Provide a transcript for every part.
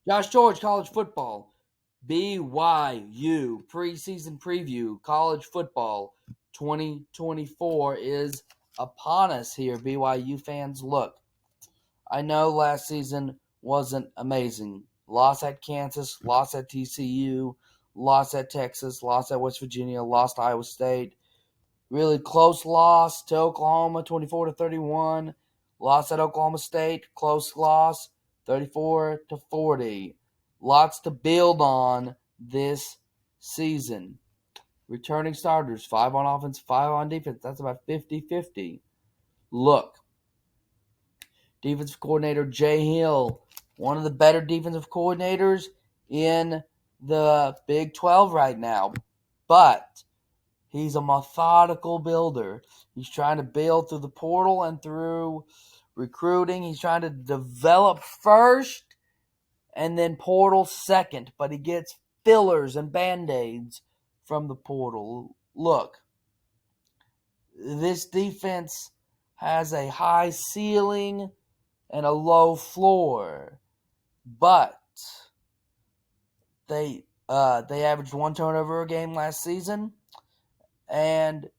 Josh George, college football. BYU preseason preview, college football 2024 is upon us here, BYU fans. Look, I know last season wasn't amazing. Lost at Kansas, lost at TCU, lost at Texas, lost at West Virginia, lost to Iowa State. Really close loss to Oklahoma, 24-31. Lost at Oklahoma State, close loss, 34-40. Lots to build on this season. Returning starters, 5 on offense, 5 on defense. That's about 50-50. Look, defensive coordinator Jay Hill, one of the better defensive coordinators in the Big 12 right now. But he's a methodical builder. He's trying to build through the portal and through recruiting. He's trying to develop first and then portal second. But he gets fillers and Band-Aids from the portal. Look, this defense has a high ceiling and a low floor. But they averaged 1 turnover a game last season. And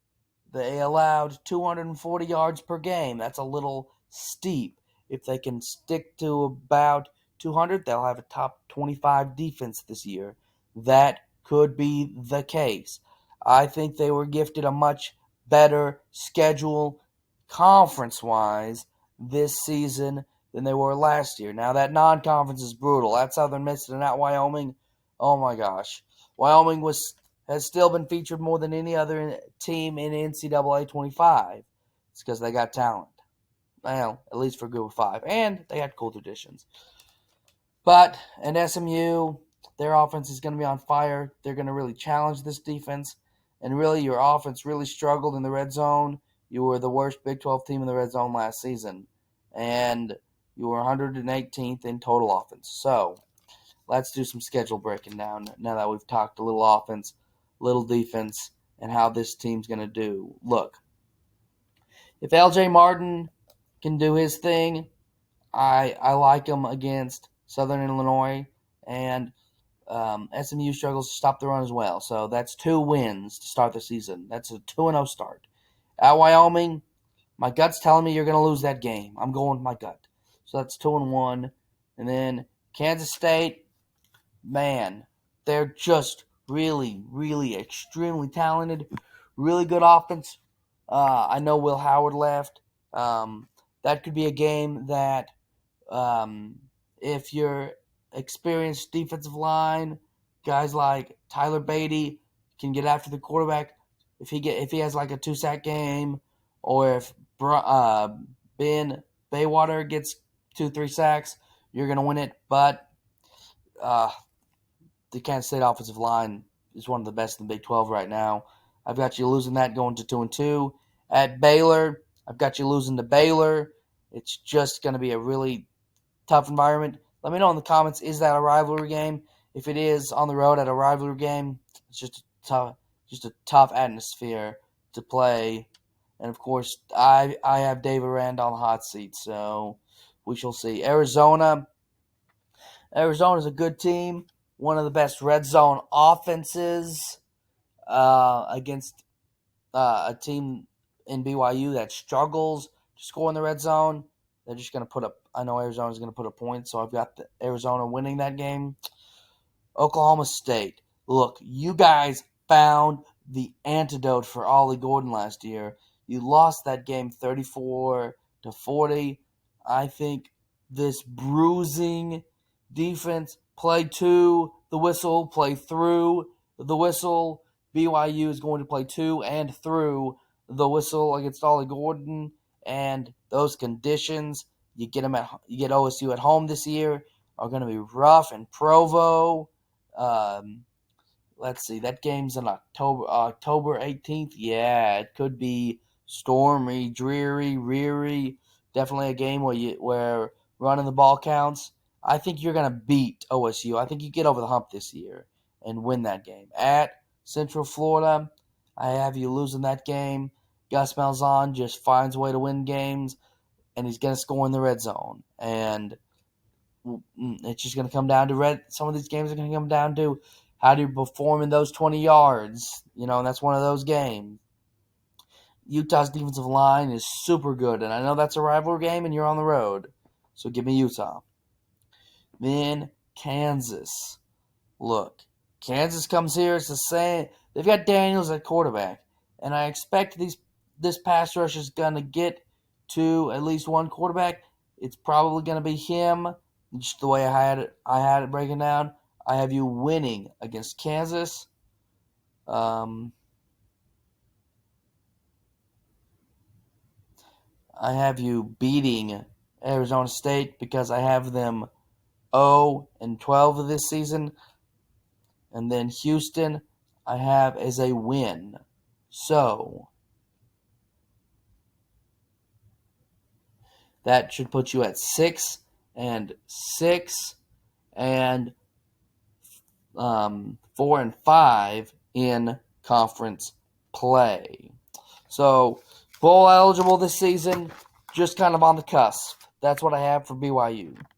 they allowed 240 yards per game. That's a little steep. If they can stick to about 200, they'll have a top 25 defense this year. That could be the case. I think they were gifted a much better schedule conference-wise this season than they were last year. Now, that non-conference is brutal. At Southern Miss and at Wyoming, oh my gosh. Wyoming has still been featured more than any other team in NCAA 25. It's because they got talent. Well, at least for Group of 5. And they had cool traditions. But in SMU, their offense is going to be on fire. They're going to really challenge this defense. And really, your offense really struggled in the red zone. You were the worst Big 12 team in the red zone last season. And you were 118th in total offense. So, let's do some schedule breaking down now that we've talked a little offense, little defense, and how this team's going to do. Look, if L.J. Martin can do his thing, I like him against Southern Illinois, and SMU struggles to stop the run as well. So that's 2 wins to start the season. That's a 2-0 start. At Wyoming, my gut's telling me you're going to lose that game. I'm going with my gut. So that's 2-1. And then Kansas State, man, they're just really, really extremely talented. Really good offense. I know Will Howard left. That could be a game that if you're experienced defensive line, guys like Tyler Beatty can get after the quarterback. If he has like a 2-sack game, or if Ben Baywater gets 2-3 sacks, you're gonna win it. But the Kansas State offensive line is one of the best in the Big 12 right now. I've got you losing that going to 2-2. At Baylor, I've got you losing to Baylor. It's just going to be a really tough environment. Let me know in the comments, is that a rivalry game? If it is on the road at a rivalry game, it's just a tough atmosphere to play. And, of course, I have Dave Aranda on the hot seat, so we shall see. Arizona's a good team. One of the best red zone offenses against a team in BYU that struggles to score in the red zone. They're just going to put up – I know Arizona's going to put a point, so I've got Arizona winning that game. Oklahoma State. Look, you guys found the antidote for Ollie Gordon last year. You lost that game 34-40. I think this bruising defense – play to the whistle, play through the whistle. BYU is going to play to and through the whistle against Ollie Gordon, and those conditions you get OSU at home this year are going to be rough. And Provo, let's see, that game's on October 18th. Yeah, it could be stormy, dreary, reary. Definitely a game where running the ball counts. I think you're going to beat OSU. I think you get over the hump this year and win that game. At Central Florida, I have you losing that game. Gus Malzahn just finds a way to win games, and he's going to score in the red zone. And it's just going to come down to some of these games are going to come down to how do you perform in those 20 yards, and that's one of those games. Utah's defensive line is super good, and I know that's a rivalry game and you're on the road, so give me Utah. Then Kansas. Look, Kansas comes here, it's the same. They've got Daniels at quarterback, and I expect this pass rush is going to get to at least one quarterback. It's probably going to be him, just the way I had it breaking down. I have you winning against Kansas. I have you beating Arizona State because I have them 0-12 this season. And then Houston, I have as a win. So that should put you at 6-6 and 4-5 in conference play. So bowl eligible this season, just kind of on the cusp. That's what I have for BYU.